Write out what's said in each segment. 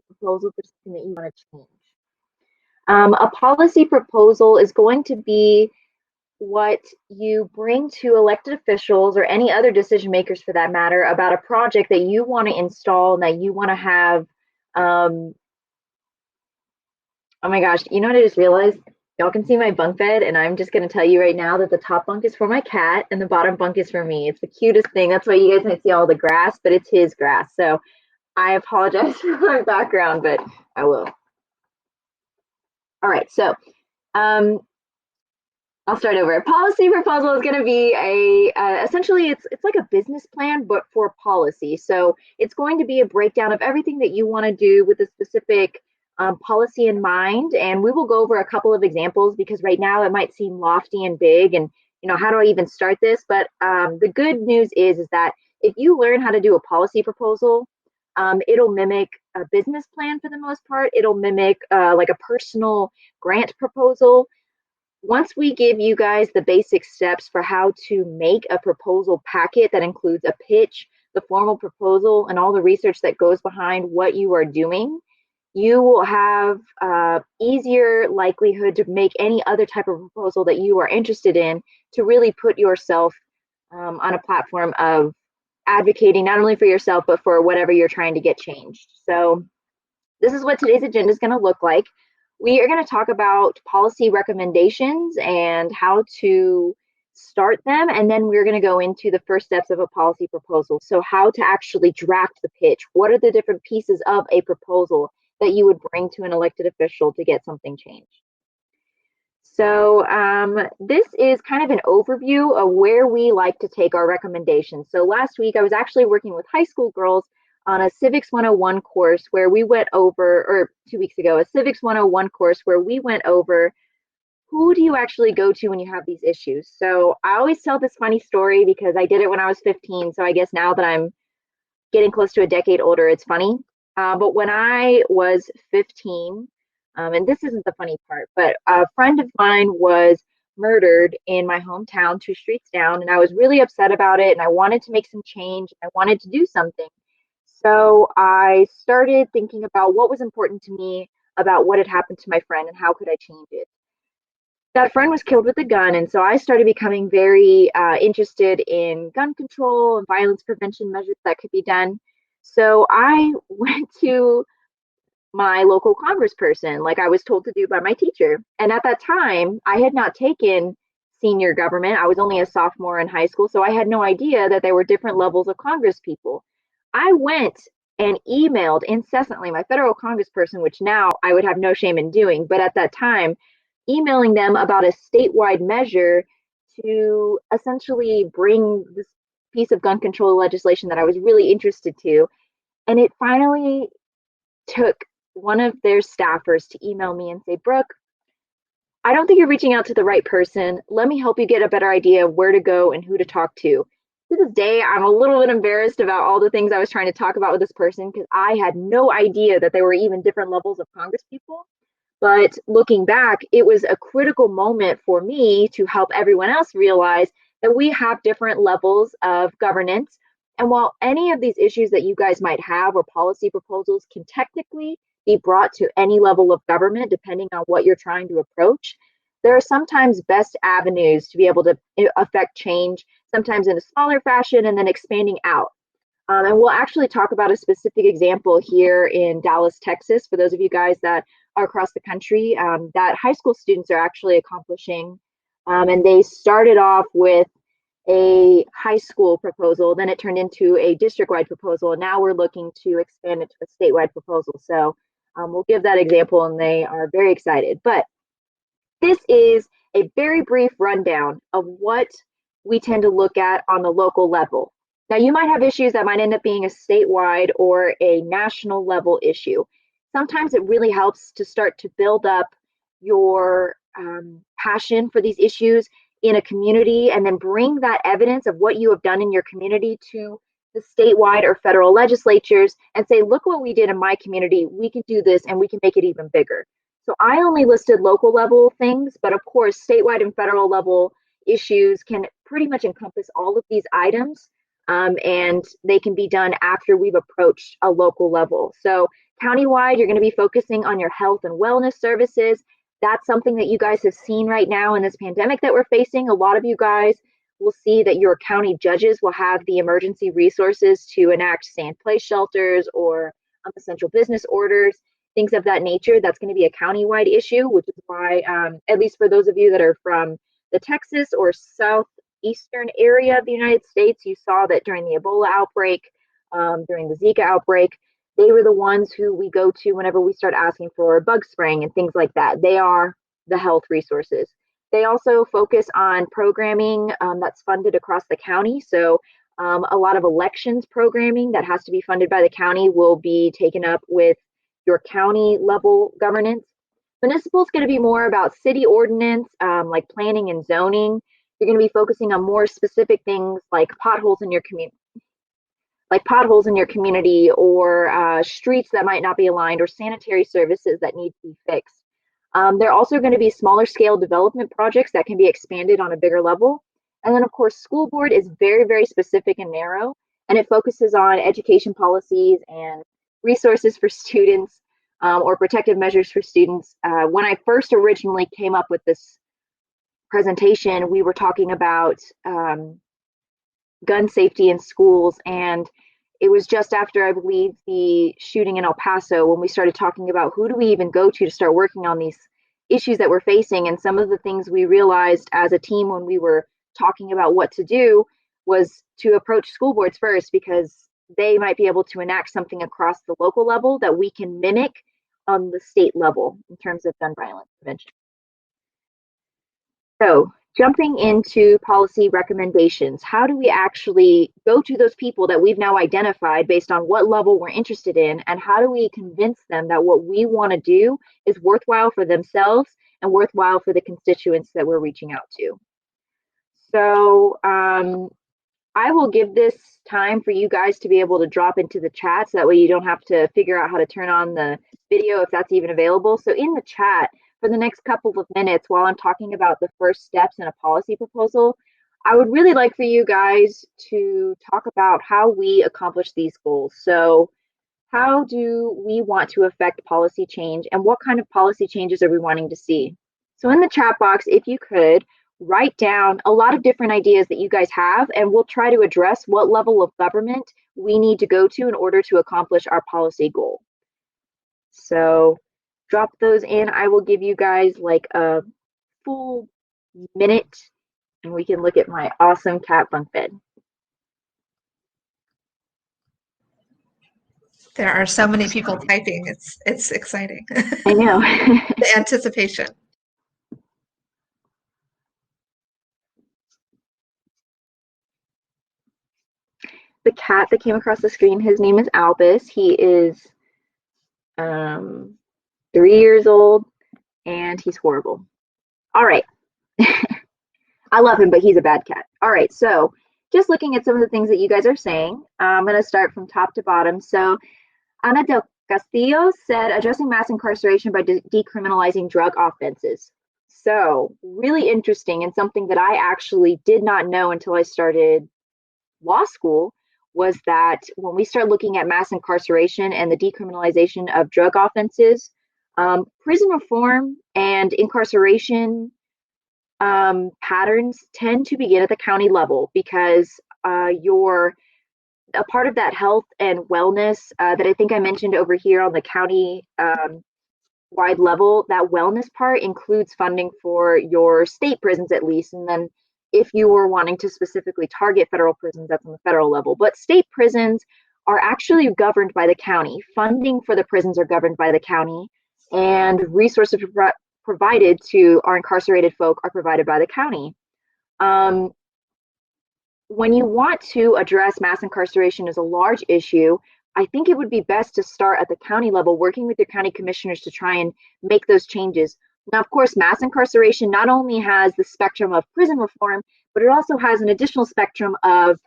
proposal for something that you want to change. A policy proposal is going to be what you bring to elected officials or any other decision makers for that matter about a project that you want to install and that you want to have. Um, oh my gosh, you know what I just realized? Y'all can see my bunk bed, and I'm just going to tell you right now that the top bunk is for my cat and the bottom bunk is for me. It's the cutest thing. That's why you guys might see all the grass, but it's his grass. So I apologize for my background, but I will. All right, so um, I'll start over. A policy proposal is going to be essentially it's like a business plan, but for policy. So it's going to be a breakdown of everything that you want to do with a specific policy in mind, and we will go over a couple of examples because right now it might seem lofty and big, and how do I even start this? But the good news is that if you learn how to do a policy proposal, it'll mimic a business plan for the most part. It'll mimic like a personal grant proposal. Once we give you guys the basic steps for how to make a proposal packet that includes a pitch, the formal proposal, and all the research that goes behind what you are doing, you will have easier likelihood to make any other type of proposal that you are interested in to really put yourself on a platform of advocating not only for yourself, but for whatever you're trying to get changed. So this is what today's agenda is going to look like. We are going to talk about policy recommendations and how to start them, and then we're going to go into the first steps of a policy proposal. So how to actually draft the pitch. What are the different pieces of a proposal that you would bring to an elected official to get something changed? So this is kind of an overview of where we like to take our recommendations. So last week I was actually working with high school girls on a Civics 101 course where we went over, or 2 weeks ago, a Civics 101 course where we went over who do you actually go to when you have these issues. So I always tell this funny story because I did it when I was 15. So I guess now that I'm getting close to a decade older, it's funny. But when I was 15, and this isn't the funny part, but a friend of mine was murdered in my hometown, 2 streets down, and I was really upset about it, and I wanted to make some change. I wanted to do something. So I started thinking about what was important to me about what had happened to my friend and how could I change it. That friend was killed with a gun, and so I started becoming very interested in gun control and violence prevention measures that could be done. So I went to my local congressperson, like I was told to do by my teacher. And at that time, I had not taken senior government. I was only a sophomore in high school, so I had no idea that there were different levels of congress people. I went and emailed incessantly my federal congressperson, which now I would have no shame in doing, but at that time, emailing them about a statewide measure to essentially bring this piece of gun control legislation that I was really interested to. And it finally took one of their staffers to email me and say, Brooke, I don't think you're reaching out to the right person. Let me help you get a better idea of where to go and who to talk to. To this day, I'm a little bit embarrassed about all the things I was trying to talk about with this person because I had no idea that there were even different levels of Congress people. But looking back, it was a critical moment for me to help everyone else realize that we have different levels of governance. And while any of these issues that you guys might have or policy proposals can technically be brought to any level of government, depending on what you're trying to approach, there are sometimes best avenues to be able to affect change, sometimes in a smaller fashion and then expanding out. And we'll actually talk about a specific example here in Dallas, Texas, for those of you guys that are across the country, that high school students are actually accomplishing. And they started off with a high school proposal, then it turned into a district-wide proposal, and now we're looking to expand it to a statewide proposal. So we'll give that example, and they are very excited. But this is a very brief rundown of what we tend to look at on the local level. Now, you might have issues that might end up being a statewide or a national level issue. Sometimes it really helps to start to build up your passion for these issues in a community and then bring that evidence of what you have done in your community to the statewide or federal legislatures and say, look what we did in my community. We can do this and we can make it even bigger. So I only listed local level things, but of course, statewide and federal level issues can pretty much encompass all of these items, and they can be done after we've approached a local level. So Countywide, you're going to be focusing on your health and wellness services. That's something that you guys have seen right now in this pandemic that we're facing. A lot of you guys will see that your county judges will have the emergency resources to enact stand place shelters or essential business orders, things of that nature. That's going to be a countywide issue, which is why, at least for those of you that are from the Texas or southeastern area of the United States, you saw that during the Ebola outbreak, during the Zika outbreak, they were the ones who we go to whenever we start asking for bug spraying and things like that. They are the health resources. They also focus on programming that's funded across the county. So a lot of elections programming that has to be funded by the county will be taken up with your county level governance. Municipal is going to be more about city ordinance, like planning and zoning. You're going to be focusing on more specific things like potholes in your community, or streets that might not be aligned, or sanitary services that need to be fixed. There are also going to be smaller scale development projects that can be expanded on a bigger level. And then, of course, school board is very, very specific and narrow, and it focuses on education policies and resources for students, or protective measures for students. When I first originally came up with this presentation, we were talking about gun safety in schools, and it was just after, I believe, the shooting in El Paso when we started talking about who do we even go to start working on these issues that we're facing. And some of the things we realized as a team when we were talking about what to do was to approach school boards first, because they might be able to enact something across the local level that we can mimic on the state level in terms of gun violence prevention. So, jumping into policy recommendations, how do we actually go to those people that we've now identified based on what level we're interested in, and how do we convince them that what we want to do is worthwhile for themselves and worthwhile for the constituents that we're reaching out to? So I will give this time for you guys to be able to drop into the chat, so that way you don't have to figure out how to turn on the video if that's even available. So in the chat, for the next couple of minutes, while I'm talking about the first steps in a policy proposal, I would really like for you guys to talk about how we accomplish these goals. So how do we want to affect policy change, and what kind of policy changes are we wanting to see? So in the chat box, if you could, write down a lot of different ideas that you guys have, and we'll try to address what level of government we need to go to in order to accomplish our policy goal. So drop those in. I will give you guys like a full minute, and we can look at my awesome cat bunk bed. There are so many people typing. It's exciting. I know. The anticipation. The cat that came across the screen, his name is Albus. He is 3 years old, and he's horrible. All right. I love him, but he's a bad cat. All right, so just looking at some of the things that you guys are saying, I'm going to start from top to bottom. So Ana del Castillo said, addressing mass incarceration by decriminalizing drug offenses. So really interesting, and something that I actually did not know until I started law school, was that when we start looking at mass incarceration and the decriminalization of drug offenses, prison reform and incarceration patterns tend to begin at the county level, because you're a part of that health and wellness that I think I mentioned over here on the county wide level. That wellness part includes funding for your state prisons at least, and then if you were wanting to specifically target federal prisons, that's on the federal level. But state prisons are actually governed by the county. Funding for the prisons are governed by the county, and resources provided to our incarcerated folk are provided by the county. When you want to address mass incarceration as a large issue, I think it would be best to start at the county level, working with your county commissioners to try and make those changes. Now, of course, mass incarceration not only has the spectrum of prison reform, but it also has an additional spectrum of,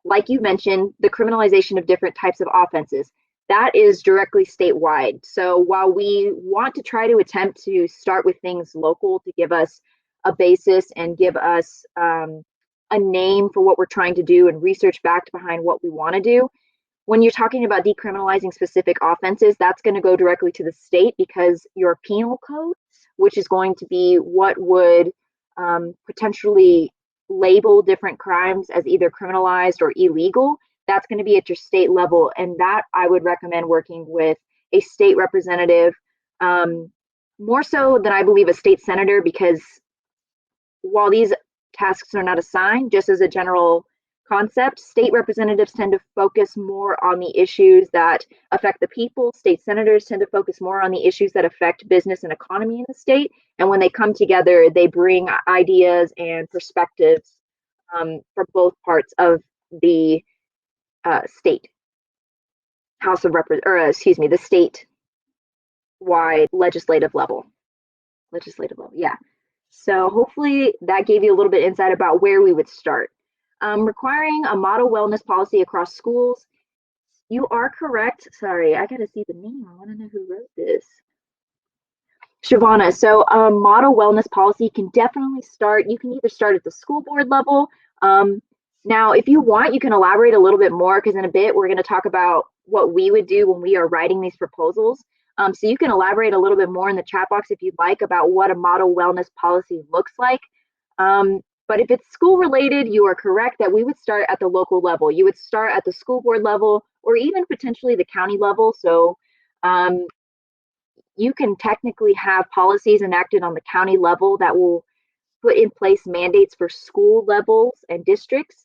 like you mentioned, the criminalization of different types of offenses. That is directly statewide. So while we want to try to attempt to start with things local to give us a basis and give us a name for what we're trying to do and research backed behind what we want to do, when you're talking about decriminalizing specific offenses, that's going to go directly to the state because your penal code, which is going to be what would potentially label different crimes as either criminalized or illegal, that's going to be at your state level. And that I would recommend working with a state representative, more so than I believe a state senator, because while these tasks are not assigned, just as a general concept, state representatives tend to focus more on the issues that affect the people. State senators tend to focus more on the issues that affect business and economy in the state. And when they come together, they bring ideas and perspectives from both parts of the state House of the state-wide legislative level. Yeah. So hopefully that gave you a little bit of insight about where we would start. Requiring a model wellness policy across schools. You are correct. Sorry, I got to see the name. I want to know who wrote this. Shavana. So model wellness policy can definitely start. You can either start at the school board level. Now, if you want, you can elaborate a little bit more because in a bit we're going to talk about what we would do when we are writing these proposals. So you can elaborate a little bit more in the chat box if you'd like about what a model wellness policy looks like. But if it's school related, you are correct that we would start at the local level. You would start at the school board level or even potentially the county level. So you can technically have policies enacted on the county level that will put in place mandates for school levels and districts.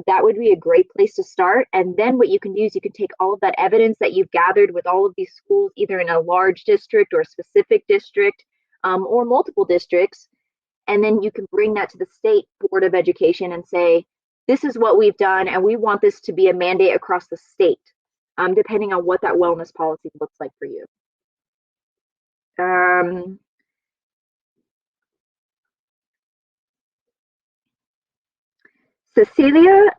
That would be a great place to start. And then what you can do is you can take all of that evidence that you've gathered with all of these schools, either in a large district or a specific district or multiple districts. And then you can bring that to the state board of education and say, this is what we've done, and we want this to be a mandate across the state, depending on what that wellness policy looks like for you. Cecilia,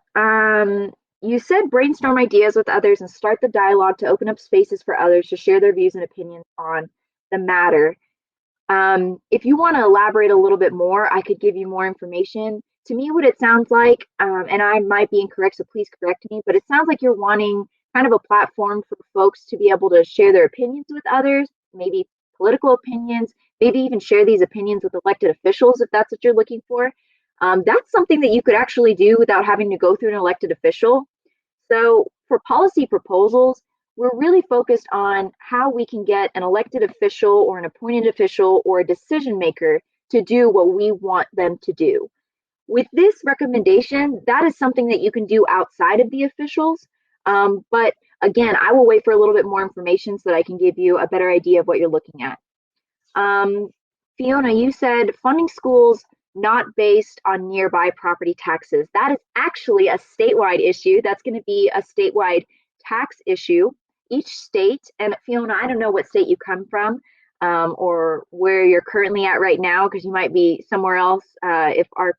you said brainstorm ideas with others and start the dialogue to open up spaces for others to share their views and opinions on the matter. If you want to elaborate a little bit more, I could give you more information. To me, what it sounds like, and I might be incorrect, so please correct me, but it sounds like you're wanting kind of a platform for folks to be able to share their opinions with others, maybe political opinions, maybe even share these opinions with elected officials if that's what you're looking for. That's something that you could actually do without having to go through an elected official. So for policy proposals, we're really focused on how we can get an elected official or an appointed official or a decision maker to do what we want them to do. With this recommendation, that is something that you can do outside of the officials. But again, I will wait for a little bit more information so that I can give you a better idea of what you're looking at. Fiona, you said funding schools not based on nearby property taxes. That is actually a statewide issue. That's going to be a statewide tax issue. Each state, and Fiona, I don't know what state you come from or where you're currently at right now, because you might be somewhere else if our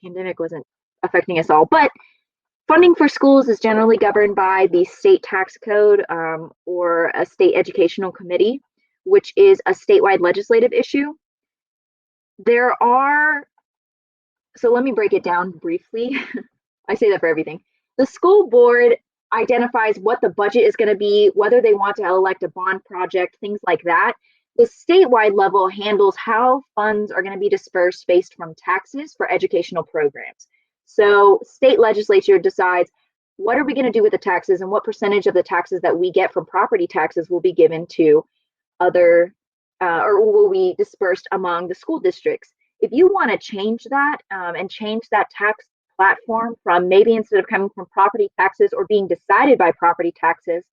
pandemic wasn't affecting us all. But funding for schools is generally governed by the state tax code or a state educational committee, which is a statewide legislative issue. So let me break it down briefly. I say that for everything. The school board identifies what the budget is going to be, whether they want to elect a bond project, things like that. The statewide level handles how funds are going to be dispersed based from taxes for educational programs. So state legislature decides what are we going to do with the taxes and what percentage of the taxes that we get from property taxes will be given to other or will be dispersed among the school districts. If you want to change that and change that tax platform from maybe instead of coming from property taxes or being decided by property taxes,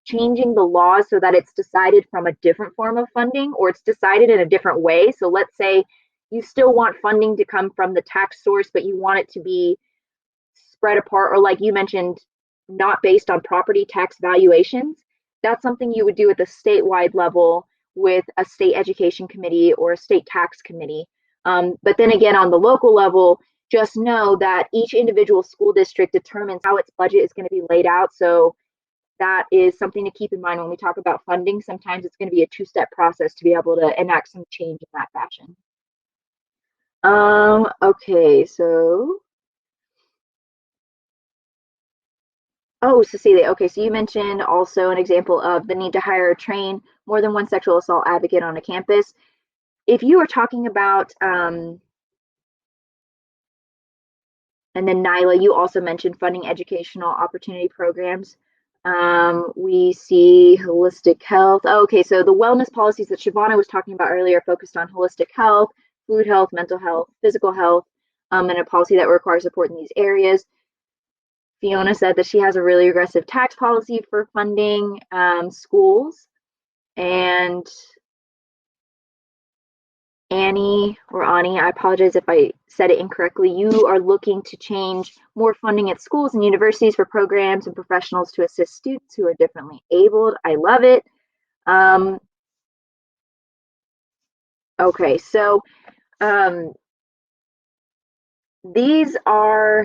changing the laws so that it's decided from a different form of funding or it's decided in a different way. So let's say you still want funding to come from the tax source, but you want it to be spread apart, or like you mentioned, not based on property tax valuations. That's something you would do at the statewide level with a state education committee or a state tax committee. But then again, on the local level, just know that each individual school district determines how its budget is going to be laid out. So that is something to keep in mind when we talk about funding. Sometimes it's going to be a two-step process to be able to enact some change in that fashion. Okay, so Oh, Cecilia. Okay, so you mentioned also an example of the need to hire or train more than one sexual assault advocate on a campus. If you are talking about, and then Nyla, you also mentioned funding educational opportunity programs. We see holistic health. Oh, okay, so the wellness policies that Shavana was talking about earlier focused on holistic health, food health, mental health, physical health, and a policy that requires support in these areas. Fiona said that she has a really aggressive tax policy for funding schools. And Annie or Ani, I apologize if I said it incorrectly, you are looking to change more funding at schools and universities for programs and professionals to assist students who are differently abled. I love it. Um, okay, so um, these are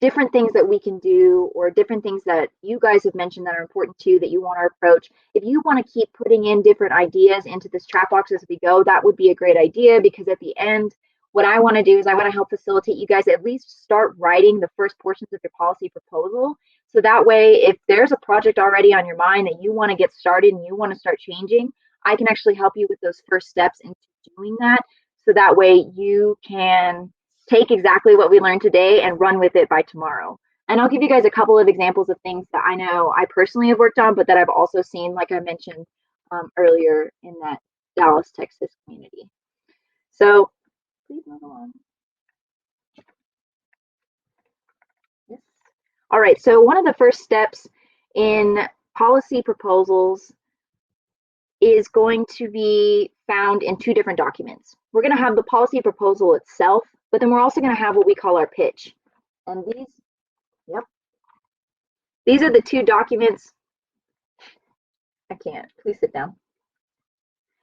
different things that we can do, or different things that you guys have mentioned that are important too that you want to approach. If you want to keep putting in different ideas into this chat box as we go, that would be a great idea, because at the end, what I want to do is I want to help facilitate you guys at least start writing the first portions of your policy proposal. So that way, if there's a project already on your mind that you want to get started and you want to start changing, I can actually help you with those first steps into doing that. So that way you can take exactly what we learned today and run with it by tomorrow. And I'll give you guys a couple of examples of things that I know I personally have worked on, but that I've also seen, like I mentioned earlier, in that Dallas, Texas community. So please move along. Yes. All right. So one of the first steps in policy proposals is going to be found in two different documents. We're going to have the policy proposal itself, but then we're also going to have what we call our pitch. And yep, these are the two documents. I can't. Please sit down.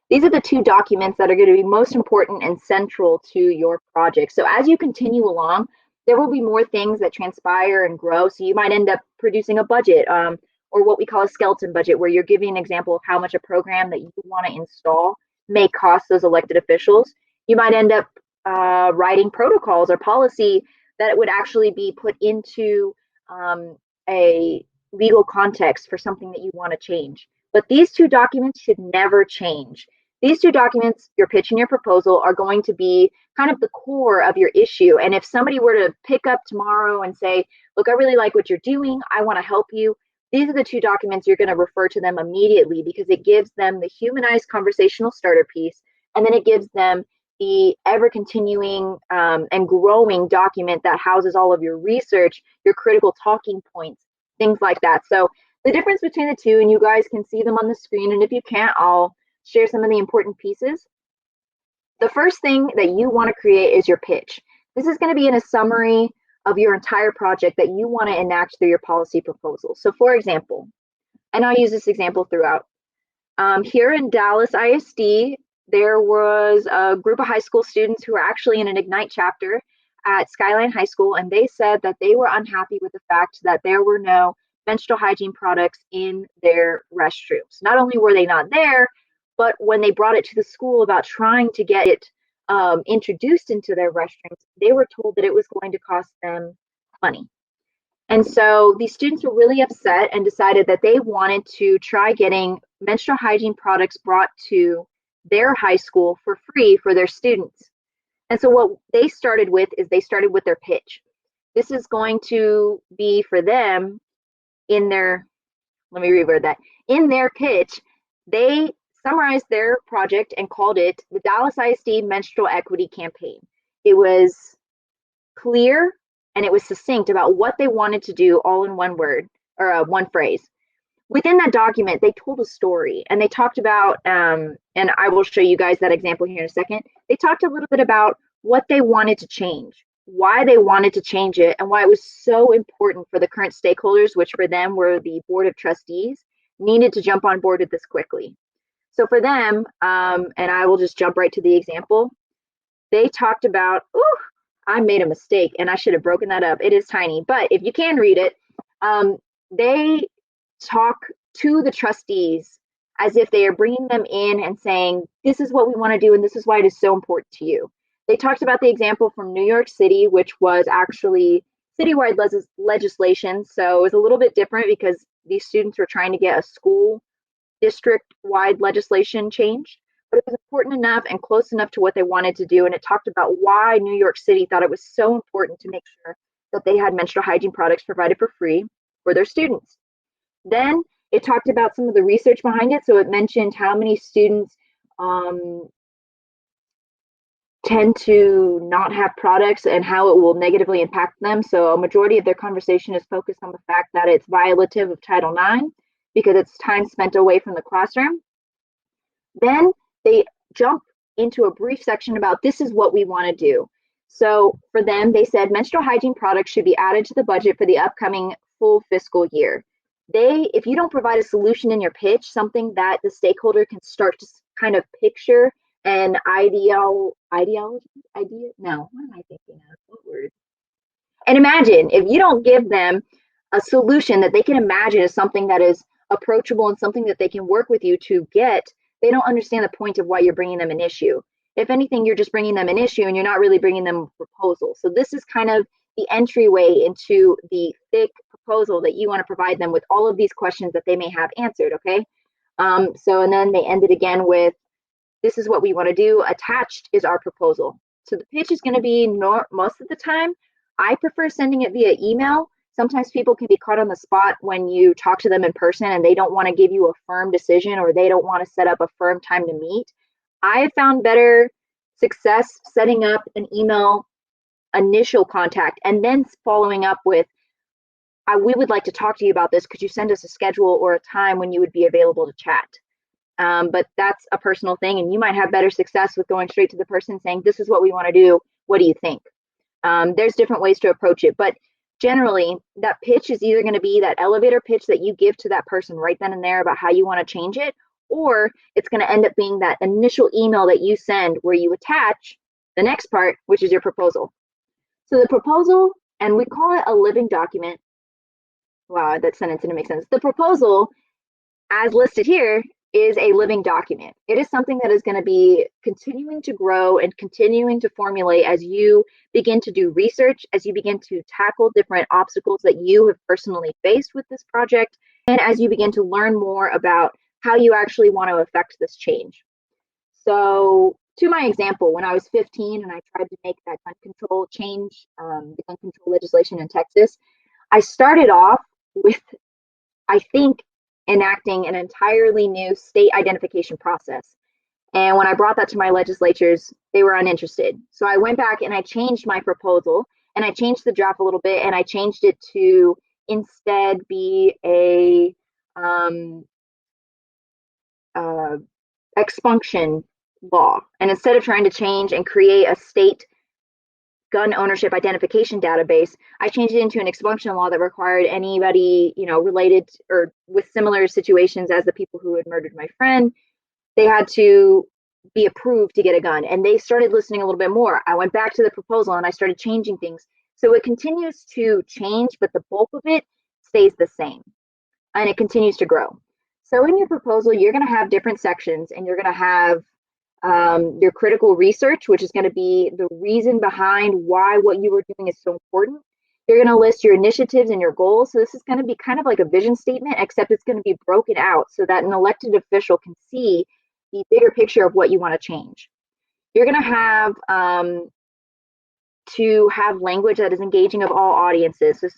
These are the two documents that are going to be most important and central to your project. So as you continue along, there will be more things that transpire and grow. So you might end up producing a budget, or what we call a skeleton budget, where you're giving an example of how much a program that you want to install may cost those elected officials. You might end up writing protocols or policy that would actually be put into a legal context for something that you want to change. But these two documents should never change. These two documents, your pitch and your proposal, are going to be kind of the core of your issue. And if somebody were to pick up tomorrow and say, look, I really like what you're doing, I want to help you, these are the two documents you're going to refer to them immediately, because it gives them the humanized conversational starter piece, and then it gives them the ever continuing and growing document that houses all of your research, your critical talking points, things like that. So the difference between the two, and you guys can see them on the screen, and if you can't, I'll share some of the important pieces. The first thing that you want to create is your pitch. This is going to be in a summary of your entire project that you want to enact through your policy proposal. So for example, and I'll use this example throughout, here in Dallas ISD, there was a group of high school students who were actually in an Ignite chapter at Skyline High School, and they said that they were unhappy with the fact that there were no menstrual hygiene products in their restrooms. Not only were they not there, but when they brought it to the school about trying to get it introduced into their restrooms, they were told that it was going to cost them money. And so these students were really upset and decided that they wanted to try getting menstrual hygiene products brought to their high school for free for their students. And so what they started with is they started with their pitch. This is going to be for them in their, let me reword that, in their pitch, they summarized their project and called it the Dallas ISD Menstrual Equity Campaign. It was clear and it was succinct about what they wanted to do, all in one word, or one phrase. Within that document, they told a story, and they talked about, and I will show you guys that example here in a second. They talked a little bit about what they wanted to change, why they wanted to change it, and why it was so important for the current stakeholders, which for them were the board of trustees, needed to jump on board with this quickly. So for them, and I will just jump right to the example, they talked about, ooh, I made a mistake and I should have broken that up. It is tiny, but if you can read it, they talk to the trustees as if they are bringing them in and saying, this is what we want to do and this is why it is so important to you. They talked about the example from New York City, which was actually citywide legislation. So it was a little bit different because these students were trying to get a school district-wide legislation changed, but it was important enough and close enough to what they wanted to do. And it talked about why New York City thought it was so important to make sure that they had menstrual hygiene products provided for free for their students. Then it talked about some of the research behind it. So it mentioned how many students tend to not have products and how it will negatively impact them. So a majority of their conversation is focused on the fact that it's violative of Title IX because it's time spent away from the classroom. Then they jump into a brief section about this is what we want to do. So for them, they said menstrual hygiene products should be added to the budget for the upcoming full fiscal year. If you don't provide a solution in your pitch, something that the stakeholder can start to kind of picture an ideology, no, what am I thinking of? What word? And imagine if you don't give them a solution that they can imagine as something that is approachable and something that they can work with you to get, they don't understand the point of why you're bringing them an issue. If anything, you're just bringing them an issue and you're not really bringing them a proposal. So this is kind of the entryway into the thick proposal that you want to provide them with all of these questions that they may have answered, okay? And then they ended again with, this is what we want to do. Attached is our proposal. So the pitch is going to be most of the time. I prefer sending it via email. Sometimes people can be caught on the spot when you talk to them in person and they don't want to give you a firm decision or they don't want to set up a firm time to meet. I have found better success setting up an email initial contact and then following up with, we would like to talk to you about this. Could you send us a schedule or a time when you would be available to chat? But that's a personal thing, and you might have better success with going straight to the person saying, this is what we want to do. What do you think? There's different ways to approach it, but generally that pitch is either going to be that elevator pitch that you give to that person right then and there about how you want to change it, or it's going to end up being that initial email that you send where you attach the next part, which is your proposal. So the proposal, and we call it a living document. Wow, that sentence didn't make sense. The proposal, as listed here, is a living document. It is something that is going to be continuing to grow and continuing to formulate as you begin to do research, as you begin to tackle different obstacles that you have personally faced with this project, and as you begin to learn more about how you actually want to affect this change. So to my example, when I was 15 and I tried to make that gun control change, the gun control legislation in Texas, I started off with, I think, enacting an entirely new state identification process. And when I brought that to my legislatures, they were uninterested. So I went back and I changed my proposal and I changed the draft a little bit and I changed it to instead be a expunction law. And instead of trying to change and create a state gun ownership identification database, I changed it into an expunction law that required anybody, related or with similar situations as the people who had murdered my friend, they had to be approved to get a gun. And they started listening a little bit more. I went back to the proposal and I started changing things. So it continues to change, but the bulk of it stays the same and it continues to grow. So in your proposal, you're going to have different sections and you're going to have your critical research, which is going to be the reason behind why what you were doing is so important. You're going to list your initiatives and your goals. So this is going to be kind of like a vision statement, except it's going to be broken out so that an elected official can see the bigger picture of what you want to change. You're going to have language that is engaging of all audiences. So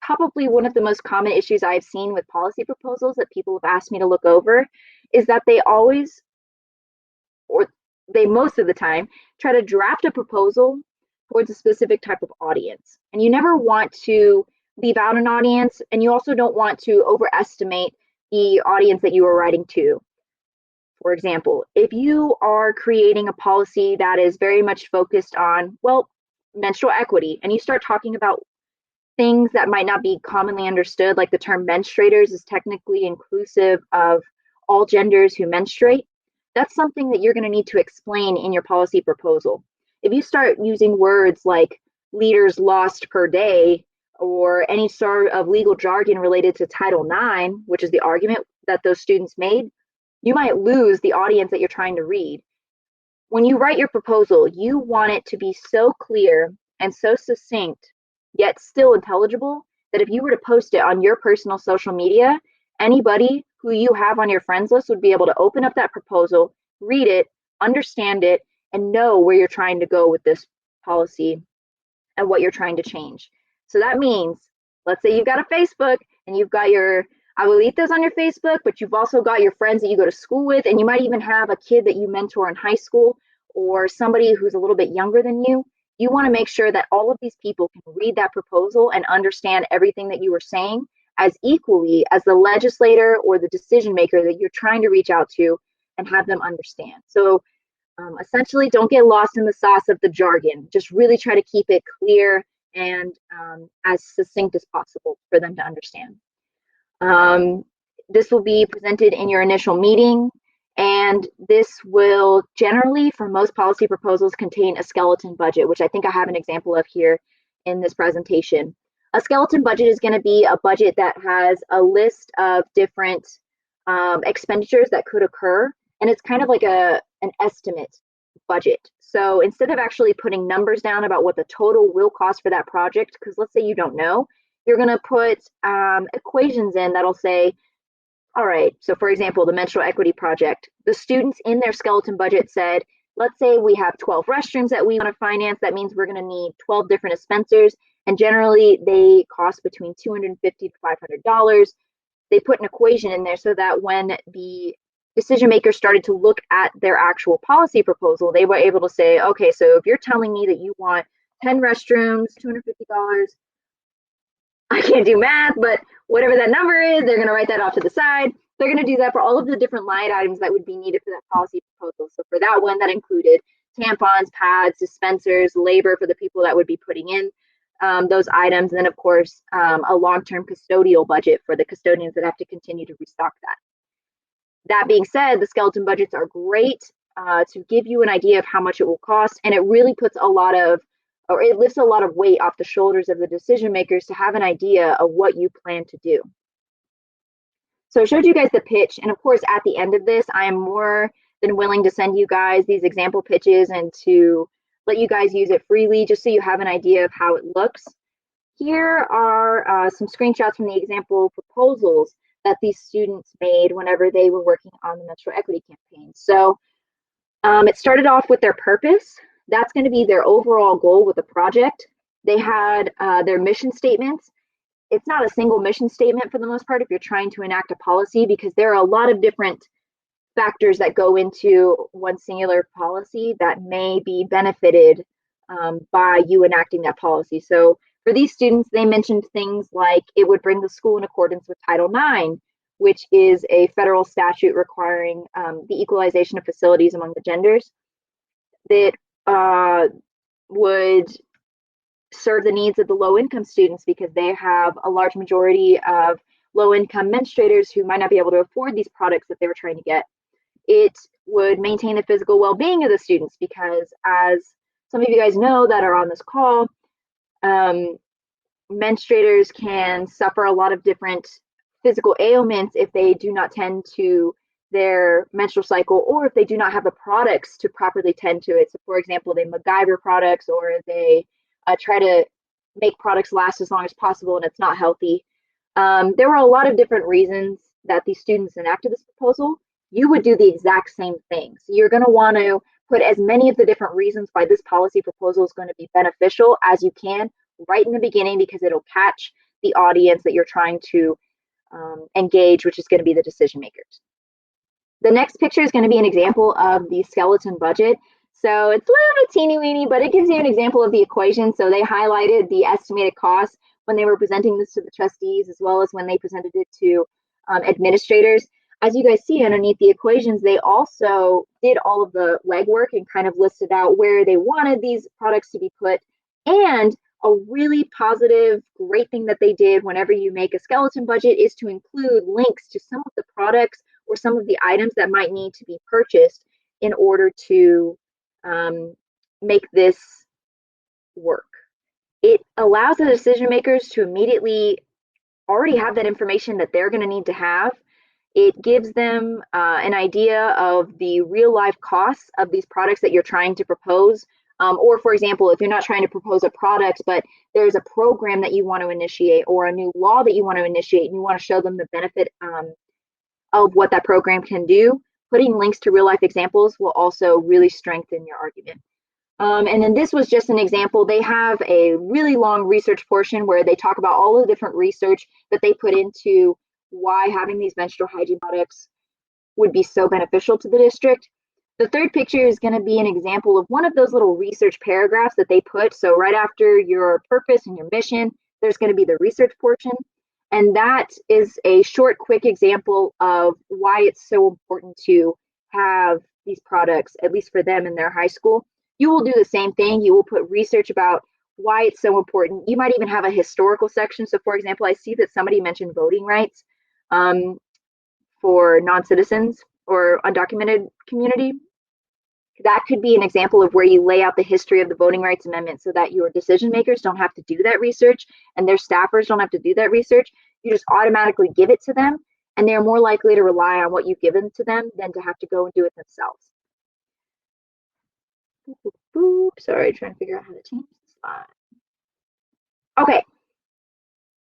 probably one of the most common issues I've seen with policy proposals that people have asked me to look over is that they most of the time try to draft a proposal towards a specific type of audience. And you never want to leave out an audience, and you also don't want to overestimate the audience that you are writing to. For example, if you are creating a policy that is very much focused on, menstrual equity, and you start talking about things that might not be commonly understood, like the term menstruators is technically inclusive of all genders who menstruate, that's something that you're going to need to explain in your policy proposal. If you start using words like liters lost per day or any sort of legal jargon related to Title IX, which is the argument that those students made, you might lose the audience that you're trying to read. When you write your proposal, you want it to be so clear and so succinct yet still intelligible, that if you were to post it on your personal social media, anybody who you have on your friends list would be able to open up that proposal, read it, understand it, and know where you're trying to go with this policy and what you're trying to change. So that means, let's say you've got a Facebook and you've got your abuelitas on your Facebook, but you've also got your friends that you go to school with, and you might even have a kid that you mentor in high school or somebody who's a little bit younger than you. You want to make sure that all of these people can read that proposal and understand everything that you were saying as equally as the legislator or the decision maker that you're trying to reach out to and have them understand. So essentially, don't get lost in the sauce of the jargon. Just really try to keep it clear and as succinct as possible for them to understand. This will be presented in your initial meeting, and this will generally, for most policy proposals, contain a skeleton budget, which I think I have an example of here in this presentation. A skeleton budget is going to be a budget that has a list of different expenditures that could occur, and it's kind of like an estimate budget. So instead of actually putting numbers down about what the total will cost for that project, because let's say you don't know, you're going to put equations in that'll say, all right, so for example, the menstrual equity project, the students in their skeleton budget said, let's say we have 12 restrooms that we want to finance. That means we're going to need 12 different dispensers, and generally they cost between $250 to $500. They put an equation in there so that when the decision makers started to look at their actual policy proposal, they were able to say, okay, so if you're telling me that you want 10 restrooms, $250, I can't do math, but whatever that number is, they're going to write that off to the side. They're going to do that for all of the different line items that would be needed for that policy proposal. So for that one, that included tampons, pads, dispensers, labor for the people that would be putting in those items, and then of course a long-term custodial budget for the custodians that have to continue to restock that. That being said, the skeleton budgets are great to give you an idea of how much it will cost, and it really puts a lot of, or it lifts a lot of weight off the shoulders of the decision makers to have an idea of what you plan to do. So I showed you guys the pitch, and of course at the end of this, I am more than willing to send you guys these example pitches and to let you guys use it freely just so you have an idea of how it looks. Here are some screenshots from the example proposals that these students made whenever they were working on the menstrual equity campaign. So it started off with their purpose. That's going to be their overall goal with the project. They had their mission statements. It's not a single mission statement for the most part if you're trying to enact a policy, because there are a lot of different factors that go into one singular policy that may be benefited by you enacting that policy. So for these students, they mentioned things like it would bring the school in accordance with Title IX, which is a federal statute requiring the equalization of facilities among the genders. That would serve the needs of the low-income students because they have a large majority of low-income menstruators who might not be able to afford these products that they were trying to get. It would maintain the physical well-being of the students because, as some of you guys know that are on this call, menstruators can suffer a lot of different physical ailments if they do not tend to their menstrual cycle, or if they do not have the products to properly tend to it. So for example, they MacGyver products, or they try to make products last as long as possible and it's not healthy. There were a lot of different reasons that these students enacted this proposal. You would do the exact same thing. So you're going to want to put as many of the different reasons why this policy proposal is going to be beneficial as you can right in the beginning, because it'll catch the audience that you're trying to engage, which is going to be the decision makers. The next picture is going to be an example of the skeleton budget. So it's a little bit teeny weeny, but it gives you an example of the equation. So they highlighted the estimated cost when they were presenting this to the trustees, as well as when they presented it to administrators. As you guys see underneath the equations, they also did all of the legwork and kind of listed out where they wanted these products to be put. And a really positive, great thing that they did whenever you make a skeleton budget is to include links to some of the products or some of the items that might need to be purchased in order to make this work. It allows the decision makers to immediately already have that information that they're going to need to have. It gives them an idea of the real life costs of these products that you're trying to propose Or for example, if you're not trying to propose a product, but there's a program that you want to initiate or a new law that you want to initiate and you want to show them the benefit of what that program can do, putting links to real life examples will also really strengthen your argument. And then this was just an example. They have a really long research portion where they talk about all the different research that they put into why having these menstrual hygiene products would be so beneficial to the district. The third picture is going to be an example of one of those little research paragraphs that they put. So right after your purpose and your mission, there's going to be the research portion. And that is a short, quick example of why it's so important to have these products, at least for them in their high school. You will do the same thing. You will put research about why it's so important. You might even have a historical section. So for example, I see that somebody mentioned voting rights for non-citizens or undocumented community. That could be an example of where you lay out the history of the Voting Rights Amendment so that your decision makers don't have to do that research and their staffers don't have to do that research. You just automatically give it to them, and they're more likely to rely on what you've given to them than to have to go and do it themselves. Sorry, trying to figure out how to change the slide. Okay,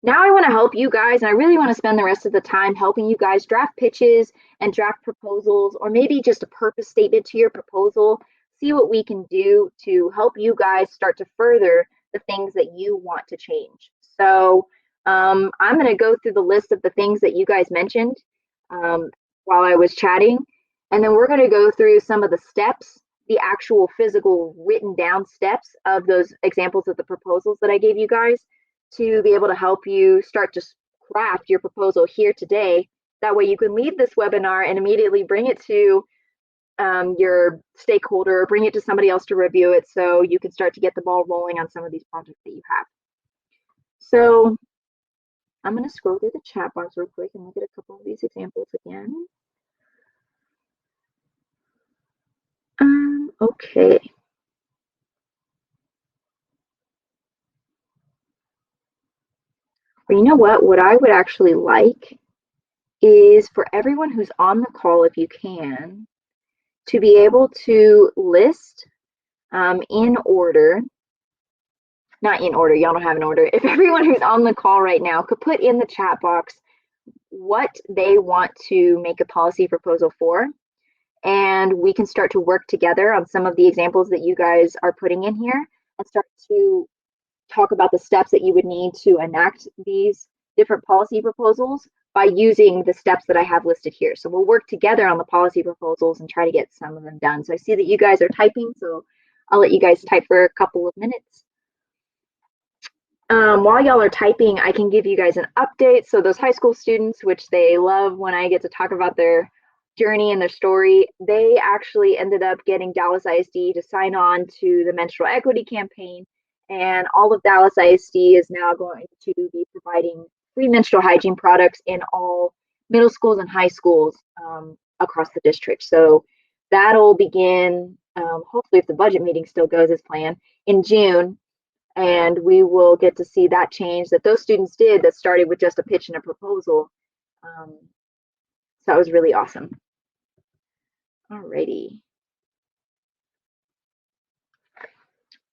now I want to help you guys, and I really want to spend the rest of the time helping you guys draft pitches and draft proposals, or maybe just a purpose statement to your proposal. See what we can do to help you guys start to further the things that you want to change. So I'm going to go through the list of the things that you guys mentioned while I was chatting, and then we're going to go through some of the steps, the actual physical written down steps of those examples of the proposals that I gave you guys, to be able to help you start to craft your proposal here today. That way you can leave this webinar and immediately bring it to your stakeholder, bring it to somebody else to review it, so you can start to get the ball rolling on some of these projects that you have. So I'm going to scroll through the chat box real quick and look at a couple of these examples again. Okay. But you know what? What I would actually like is for everyone who's on the call, if you can, to be able to list in order, not in order, y'all don't have an order. If everyone who's on the call right now could put in the chat box what they want to make a policy proposal for, and we can start to work together on some of the examples that you guys are putting in here and start to talk about the steps that you would need to enact these different policy proposals by using the steps that I have listed here. So we'll work together on the policy proposals and try to get some of them done. So I see that you guys are typing, so I'll let you guys type for a couple of minutes. While y'all are typing, I can give you guys an update. So those high school students, which they love when I get to talk about their journey and their story, they actually ended up getting Dallas ISD to sign on to the menstrual equity campaign. And all of Dallas ISD is now going to be providing free menstrual hygiene products in all middle schools and high schools across the district. So that'll begin, hopefully if the budget meeting still goes as planned, in June. And we will get to see that change that those students did that started with just a pitch and a proposal. So that was really awesome. Alrighty.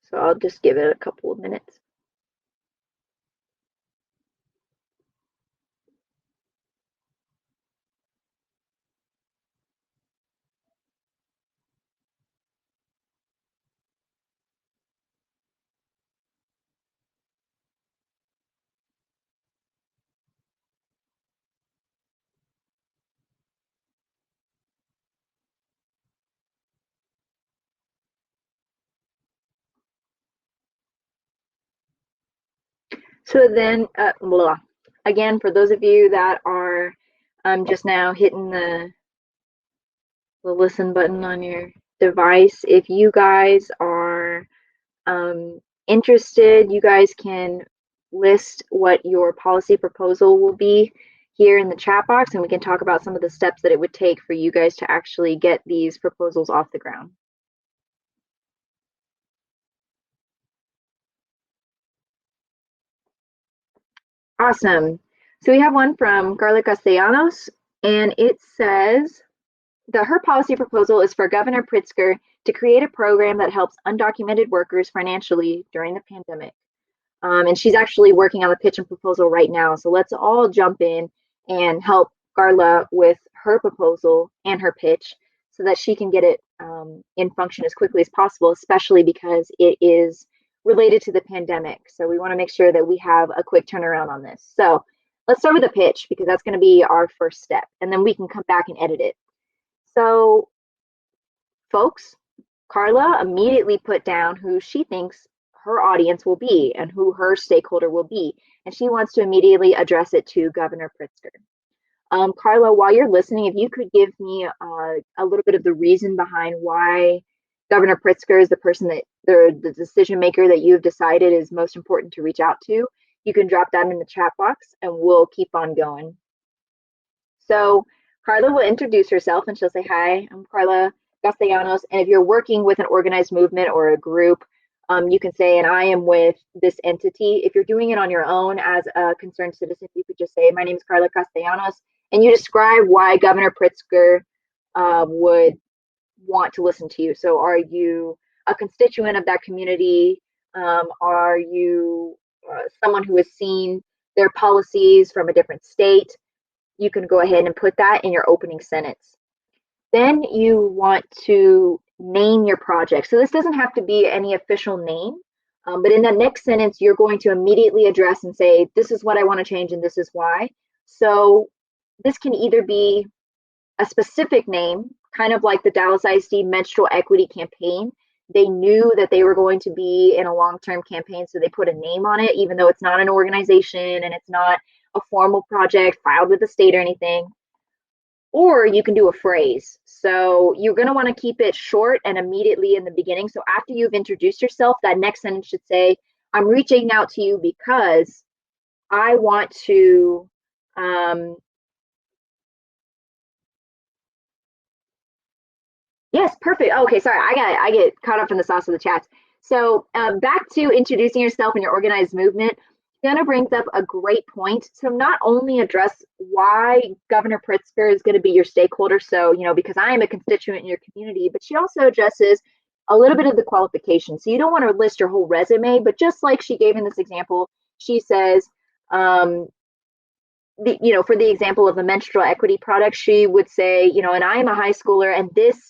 So I'll just give it a couple of minutes. So then, again, for those of you that are just now hitting the listen button on your device, if you guys are interested, you guys can list what your policy proposal will be here in the chat box, and we can talk about some of the steps that it would take for you guys to actually get these proposals off the ground. Awesome. So we have one from Carla Castellanos, and it says that her policy proposal is for Governor Pritzker to create a program that helps undocumented workers financially during the pandemic. And she's actually working on the pitch and proposal right now. So let's all jump in and help Carla with her proposal and her pitch so that she can get it in function as quickly as possible, especially because it is related to the pandemic. So we want to make sure that we have a quick turnaround on this. So let's start with the pitch because that's going to be our first step, and then we can come back and edit it. So, folks, Carla immediately put down who she thinks her audience will be and who her stakeholder will be, and she wants to immediately address it to Governor Pritzker. Carla, while you're listening, if you could give me a little bit of the reason behind why Governor Pritzker is the person that the decision maker that you've decided is most important to reach out to, you can drop that in the chat box and we'll keep on going. So Carla will introduce herself and she'll say, hi, I'm Carla Castellanos. And if you're working with an organized movement or a group, you can say, and I am with this entity. If you're doing it on your own as a concerned citizen, you could just say, my name is Carla Castellanos, and you describe why Governor Pritzker would want to listen to you. So are you a constituent of that community? Are you someone who has seen their policies from a different state? You can go ahead and put that in your opening sentence. Then you want to name your project. So this doesn't have to be any official name, but in that next sentence, you're going to immediately address and say, this is what I want to change and this is why. So this can either be a specific name, kind of like the Dallas ISD Menstrual Equity Campaign. They knew that they were going to be in a long-term campaign, so they put a name on it, even though it's not an organization and it's not a formal project filed with the state or anything. Or you can do a phrase. So you're going to want to keep it short and immediately in the beginning. So after you've introduced yourself, that next sentence should say, I'm reaching out to you because I want to yes, perfect. Okay, sorry, I get caught up in the sauce of the chats. So back to introducing yourself and your organized movement. Fiona brings up a great point. So not only address why Governor Pritzker is going to be your stakeholder, so, you know, because I am a constituent in your community, but she also addresses a little bit of the qualifications. So you don't want to list your whole resume, but just like she gave in this example, she says, for the example of the menstrual equity product, she would say, and I am a high schooler and this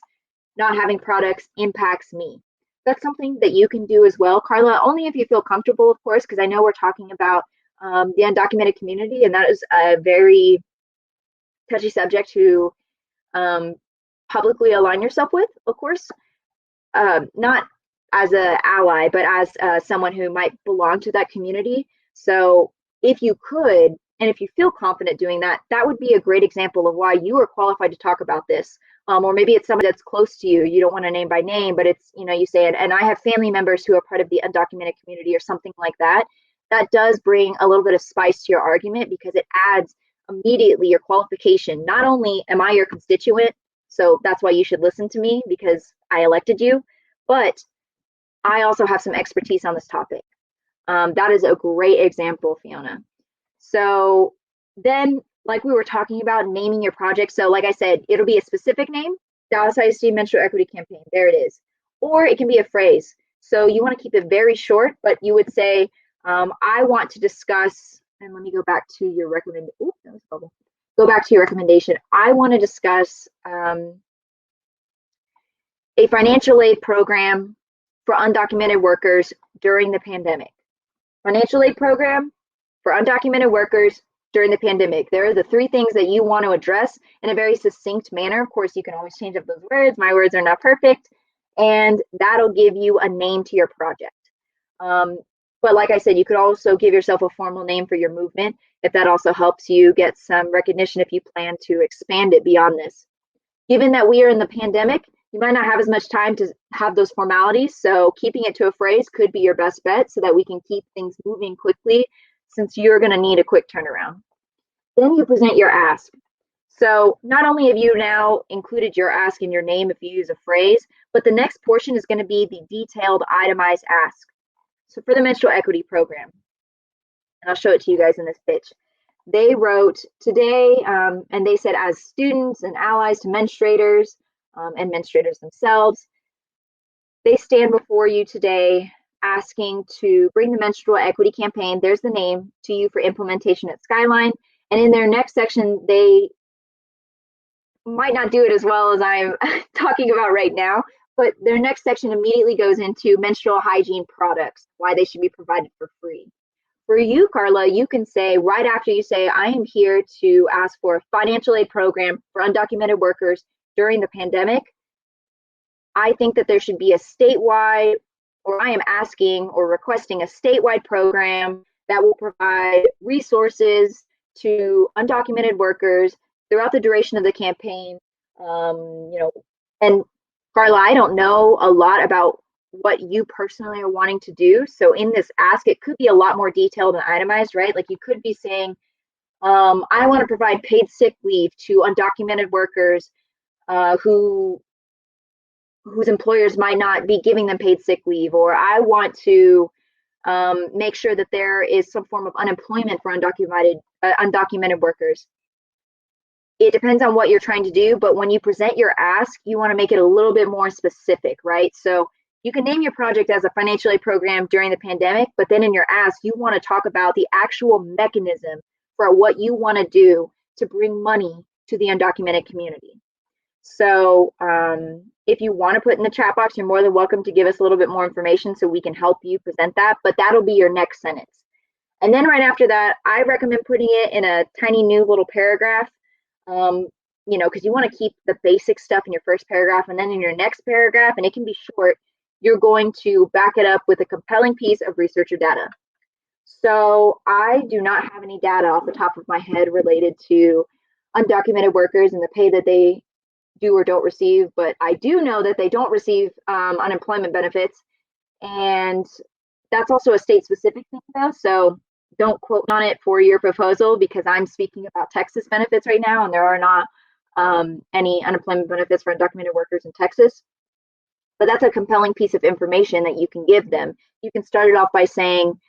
not having products impacts me. That's something that you can do as well, Carla, only if you feel comfortable, of course, because I know we're talking about the undocumented community, and that is a very touchy subject to publicly align yourself with, of course, not as an ally, but as someone who might belong to that community. So if you could, and if you feel confident doing that, that would be a great example of why you are qualified to talk about this. Or maybe it's somebody that's close to you. You don't want to name by name, but it's, you say it, and I have family members who are part of the undocumented community or something like that. That does bring a little bit of spice to your argument because it adds immediately your qualification. Not only am I your constituent, so that's why you should listen to me because I elected you, but I also have some expertise on this topic. That is a great example, Fiona. So then, like we were talking about, naming your project. So like I said, it'll be a specific name, Dallas ISD Menstrual Equity Campaign. There it is. Or it can be a phrase. So you want to keep it very short, but you would say, I want to discuss, and let me go back to your recommendation. Go back to your recommendation. I want to discuss a financial aid program for undocumented workers during the pandemic. Financial aid program for undocumented workers during the pandemic. There are the three things that you want to address in a very succinct manner. Of course, you can always change up those words. My words are not perfect. And that'll give you a name to your project. But like I said, you could also give yourself a formal name for your movement if that also helps you get some recognition if you plan to expand it beyond this. Given that we are in the pandemic, you might not have as much time to have those formalities. So keeping it to a phrase could be your best bet so that we can keep things moving quickly since you're going to need a quick turnaround. Then you present your ask. So not only have you now included your ask in your name if you use a phrase, but the next portion is going to be the detailed itemized ask. So for the menstrual equity program, and I'll show it to you guys in this pitch, they wrote today, and they said, as students and allies to menstruators and menstruators themselves, They stand before you today asking to bring the menstrual equity campaign, there's the name, to you for implementation at Skyline. And in their next section, they might not do it as well as I'm talking about right now, but their next section immediately goes into menstrual hygiene products, why they should be provided for free. For you, Carla, you can say right after you say, I am here to ask for a financial aid program for undocumented workers during the pandemic. I think that there should be a statewide, or I am asking or requesting a statewide program that will provide resources to undocumented workers throughout the duration of the campaign. And Carla, I don't know a lot about what you personally are wanting to do. So in this ask, it could be a lot more detailed and itemized, right? Like you could be saying, I want to provide paid sick leave to undocumented workers whose employers might not be giving them paid sick leave, or I want to make sure that there is some form of unemployment for undocumented workers. It depends on what you're trying to do, but when you present your ask, you want to make it a little bit more specific, right? So you can name your project as a financial aid program during the pandemic, but then in your ask, you want to talk about the actual mechanism for what you want to do to bring money to the undocumented community. So if you want to put in the chat box, you're more than welcome to give us a little bit more information so we can help you present that, but that'll be your next sentence. And then right after that, I recommend putting it in a tiny new little paragraph, because you want to keep the basic stuff in your first paragraph, and then in your next paragraph, and it can be short, you're going to back it up with a compelling piece of research or data. So I do not have any data off the top of my head related to undocumented workers and the pay that they do or don't receive, but I do know that they don't receive unemployment benefits, and that's also a state-specific thing though, so don't quote on it for your proposal because I'm speaking about Texas benefits right now, and there are not any unemployment benefits for undocumented workers in Texas. But that's a compelling piece of information that you can give them. You can start it off by saying,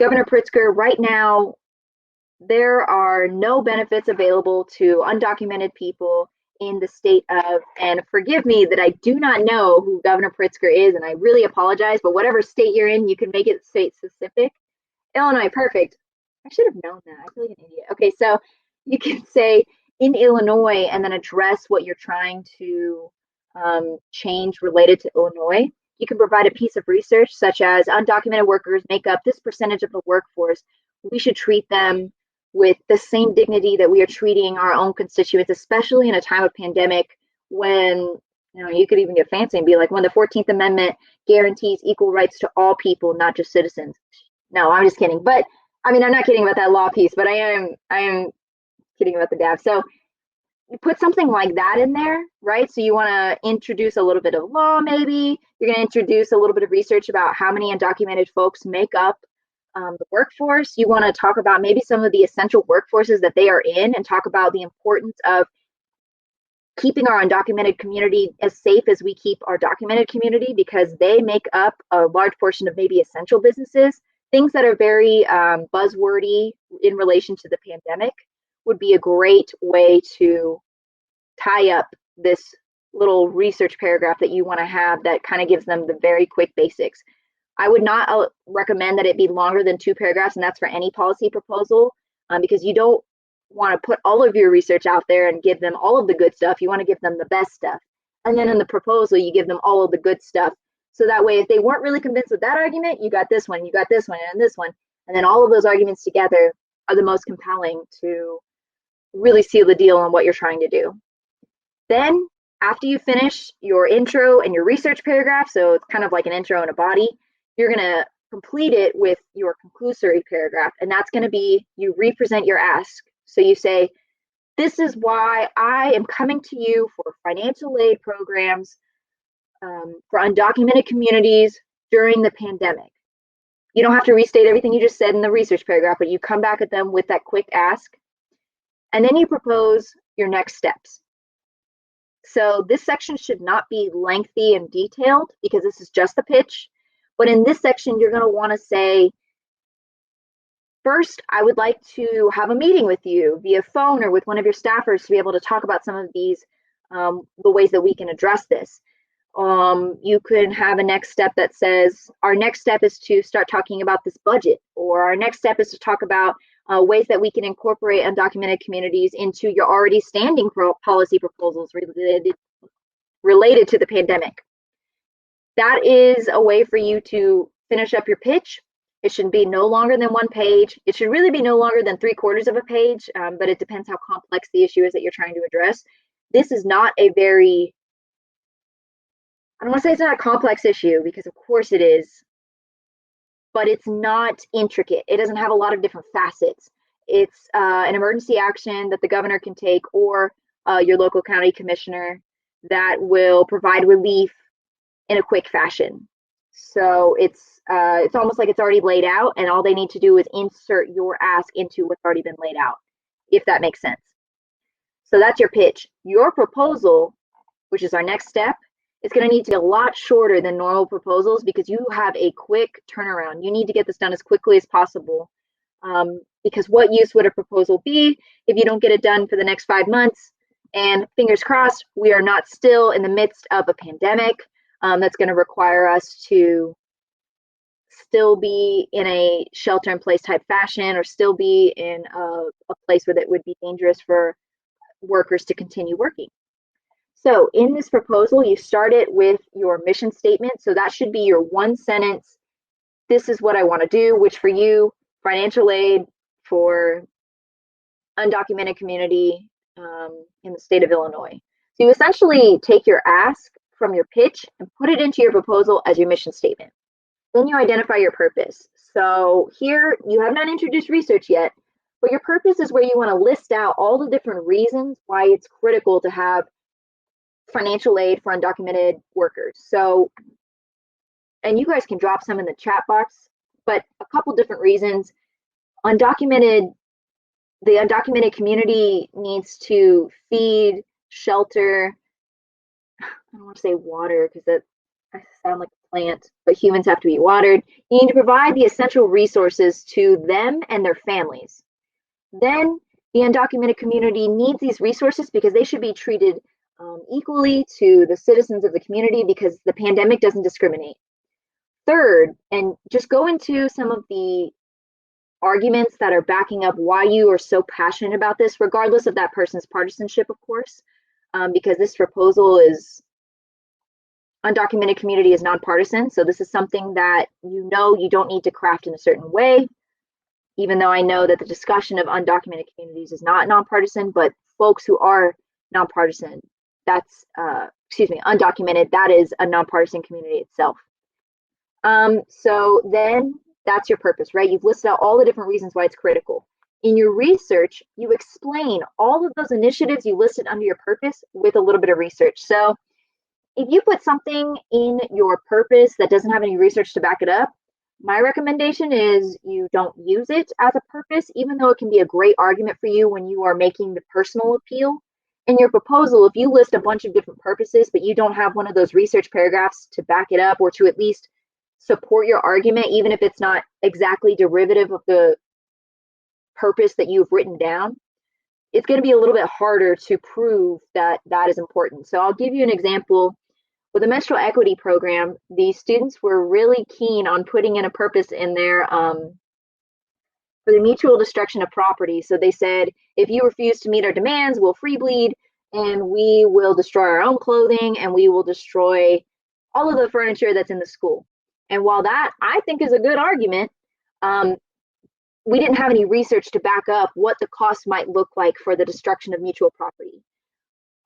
Governor Pritzker, right now, there are no benefits available to undocumented people in the state of, and forgive me that I do not know who Governor Pritzker is, and I really apologize, but whatever state you're in, you can make it state specific. Illinois, perfect. I should have known that. I feel like an idiot. Okay, so you can say in Illinois and then address what you're trying to change related to Illinois. You can provide a piece of research such as undocumented workers make up this percentage of the workforce. We should treat them with the same dignity that we are treating our own constituents, especially in a time of pandemic when, you could even get fancy and be like, when the 14th Amendment guarantees equal rights to all people, not just citizens. No, I'm just kidding. But I mean, I'm not kidding about that law piece, but I am kidding about the DAV. So you put something like that in there, right? So you want to introduce a little bit of law, maybe. You're going to introduce a little bit of research about how many undocumented folks make up the workforce. You want to talk about maybe some of the essential workforces that they are in and talk about the importance of keeping our undocumented community as safe as we keep our documented community, because they make up a large portion of maybe essential businesses. Things that are very buzzwordy in relation to the pandemic would be a great way to tie up this little research paragraph that you want to have that kind of gives them the very quick basics. I would not recommend that it be longer than 2 paragraphs, and that's for any policy proposal, because you don't want to put all of your research out there and give them all of the good stuff. You want to give them the best stuff. And then in the proposal, you give them all of the good stuff. So that way, if they weren't really convinced with that argument, you got this one, you got this one, and this one. And then all of those arguments together are the most compelling to really seal the deal on what you're trying to do. Then, after you finish your intro and your research paragraph, so it's kind of like an intro and a body, you're going to complete it with your conclusory paragraph. And that's going to be, you represent your ask. So you say, this is why I am coming to you for financial aid programs for undocumented communities during the pandemic. You don't have to restate everything you just said in the research paragraph, but you come back at them with that quick ask. And then you propose your next steps. So this section should not be lengthy and detailed because this is just the pitch. But in this section, you're going to want to say, first, I would like to have a meeting with you via phone or with one of your staffers to be able to talk about some of these, the ways that we can address this. You could have a next step that says, our next step is to start talking about this budget, or our next step is to talk about ways that we can incorporate undocumented communities into your already standing policy proposals related to the pandemic. That is a way for you to finish up your pitch. It should be no longer than one page. It should really be no longer than 3/4 of a page, but it depends how complex the issue is that you're trying to address. This is not a very, I don't want to say it's not a complex issue, because of course it is, but it's not intricate. It doesn't have a lot of different facets. It's an emergency action that the governor can take, or your local county commissioner, that will provide relief in a quick fashion. So it's almost like it's already laid out, and all they need to do is insert your ask into what's already been laid out, if that makes sense. So that's your pitch. Your proposal, which is our next step, is going to need to be a lot shorter than normal proposals, because you have a quick turnaround. You need to get this done as quickly as possible, because what use would a proposal be if you don't get it done for the next 5 months? And fingers crossed, we are not still in the midst of a pandemic that's going to require us to still be in a shelter in place type fashion, or still be in a place where it would be dangerous for workers to continue working. So in this proposal, you start it with your mission statement. So that should be your one sentence. This is what I want to do, which for you, financial aid for undocumented community in the state of Illinois. So you essentially take your ask from your pitch and put it into your proposal as your mission statement. Then you identify your purpose. So here you have not introduced research yet, but your purpose is where you want to list out all the different reasons why it's critical to have financial aid for undocumented workers. So, and you guys can drop some in the chat box, but a couple different reasons. The undocumented community needs to feed, shelter, I don't want to say water because that I sound like a plant, but humans have to be watered. You need to provide the essential resources to them and their families. Then the undocumented community needs these resources because they should be treated equally to the citizens of the community, because the pandemic doesn't discriminate. Third, and just go into some of the arguments that are backing up why you are so passionate about this, regardless of that person's partisanship, of course, because this proposal is undocumented community is nonpartisan. So this is something that you don't need to craft in a certain way, even though I know that the discussion of undocumented communities is not nonpartisan, but folks who are nonpartisan, that's, undocumented, that is a nonpartisan community itself. So then that's your purpose, right? You've listed out all the different reasons why it's critical. In your research, you explain all of those initiatives you listed under your purpose with a little bit of research. So if you put something in your purpose that doesn't have any research to back it up, my recommendation is you don't use it as a purpose, even though it can be a great argument for you when you are making the personal appeal. In your proposal, if you list a bunch of different purposes, but you don't have one of those research paragraphs to back it up, or to at least support your argument, even if it's not exactly derivative of the purpose that you've written down, it's going to be a little bit harder to prove that that is important. So I'll give you an example. With the menstrual equity program, the students were really keen on putting in a purpose in there for the mutual destruction of property. So they said, if you refuse to meet our demands, we'll free bleed, and we will destroy our own clothing, and we will destroy all of the furniture that's in the school. And while that I think is a good argument, we didn't have any research to back up what the cost might look like for the destruction of mutual property.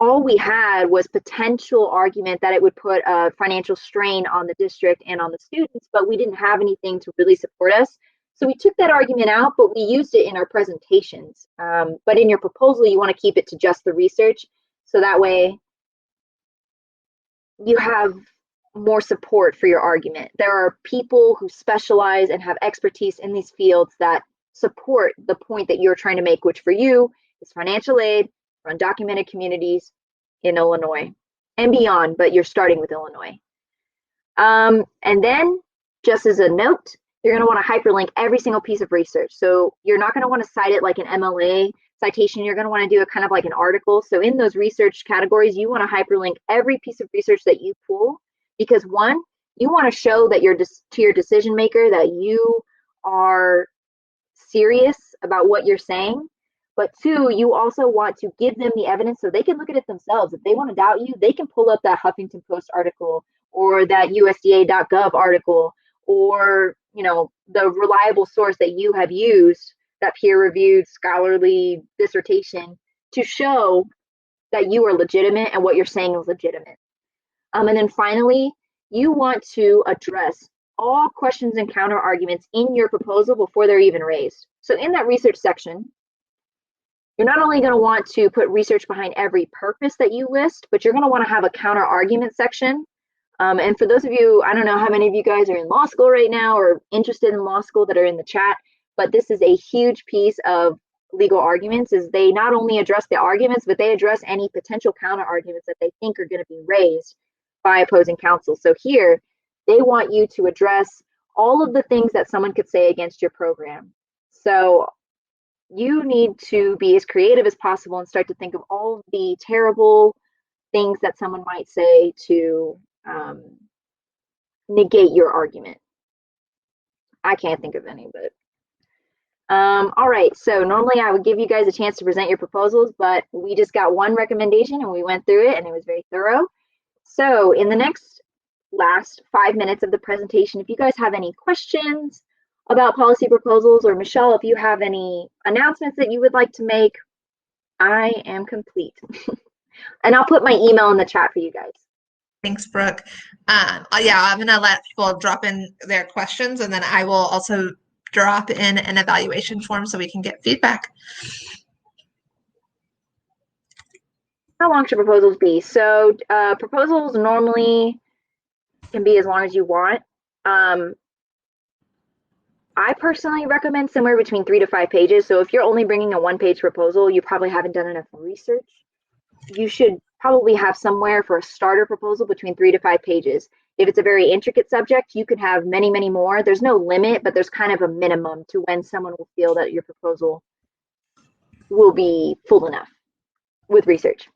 All we had was potential argument that it would put a financial strain on the district and on the students, but we didn't have anything to really support us. So we took that argument out, but we used it in our presentations. But in your proposal, you want to keep it to just the research. So that way you have more support for your argument. There are people who specialize and have expertise in these fields that support the point that you're trying to make, which for you is financial aid for undocumented communities in Illinois and beyond, but you're starting with Illinois. And then, just as a note, you're going to want to hyperlink every single piece of research. So you're not going to want to cite it like an MLA citation, you're going to want to do a kind of like an article. So in those research categories, you want to hyperlink every piece of research that you pull, because one, you want to show that to your decision maker that you are serious about what you're saying. But two, you also want to give them the evidence so they can look at it themselves. If they want to doubt you, they can pull up that Huffington Post article or that USDA.gov article, or the reliable source that you have used, that peer-reviewed scholarly dissertation, to show that you are legitimate and what you're saying is legitimate. And then finally, you want to address all questions and counter arguments in your proposal before they're even raised. So in that research section, you're not only going to want to put research behind every purpose that you list, but you're going to want to have a counter argument section. And for those of you, I don't know how many of you guys are in law school right now or interested in law school that are in the chat, but this is a huge piece of legal arguments, is they not only address the arguments, but they address any potential counter arguments that they think are going to be raised by opposing counsel. So here, they want you to address all of the things that someone could say against your program. So you need to be as creative as possible and start to think of all of the terrible things that someone might say to negate your argument. I can't think of any, but all right, so normally I would give you guys a chance to present your proposals, but we just got one recommendation and we went through it and it was very thorough. So in the last 5 minutes of the presentation, if you guys have any questions about policy proposals, or Michelle, if you have any announcements that you would like to make, I am complete. And I'll put my email in the chat for you guys. Thanks, Brooke. Yeah, I'm going to let people drop in their questions, and then I will also drop in an evaluation form so we can get feedback. How long should proposals be? So proposals normally can be as long as you want. I personally recommend somewhere between 3 to 5 pages. So if you're only bringing a one-page proposal, you probably haven't done enough research. You should probably have somewhere for a starter proposal between 3 to 5 pages. If it's a very intricate subject, you can have many, many more. There's no limit, but there's kind of a minimum to when someone will feel that your proposal will be full enough with research.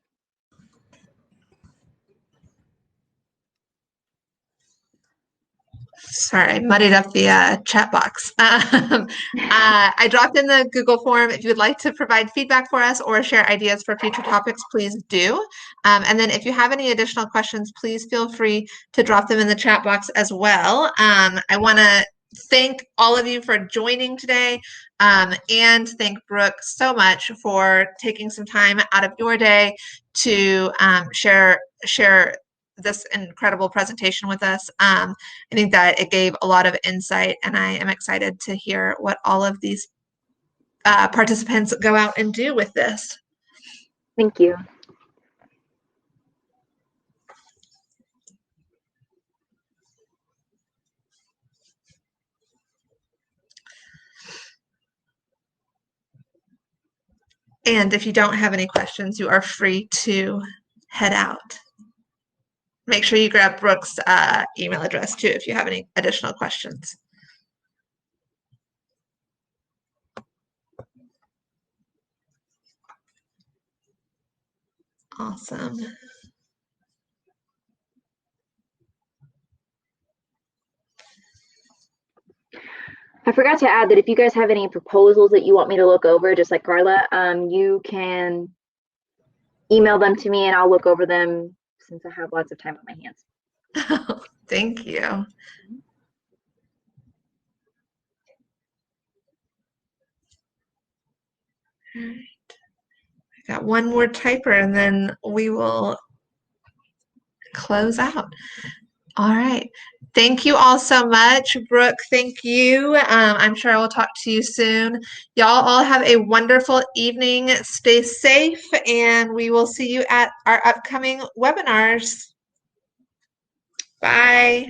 Sorry, I muddied up the chat box. I dropped in the Google form. If you would like to provide feedback for us or share ideas for future topics, please do. And then if you have any additional questions, please feel free to drop them in the chat box as well. I want to thank all of you for joining today, and thank Brooke so much for taking some time out of your day to share this incredible presentation with us. I think that it gave a lot of insight, and I am excited to hear what all of these participants go out and do with this. Thank you. And if you don't have any questions, you are free to head out. Make sure you grab Brooke's email address too if you have any additional questions. Awesome. I forgot to add that if you guys have any proposals that you want me to look over, just like Carla, you can email them to me and I'll look over them since I have lots of time on my hands. Thank you. All right. I got one more typer and then we will close out. All right. Thank you all so much. Brooke, thank you. I'm sure I will talk to you soon. Y'all all have a wonderful evening. Stay safe, and we will see you at our upcoming webinars. Bye.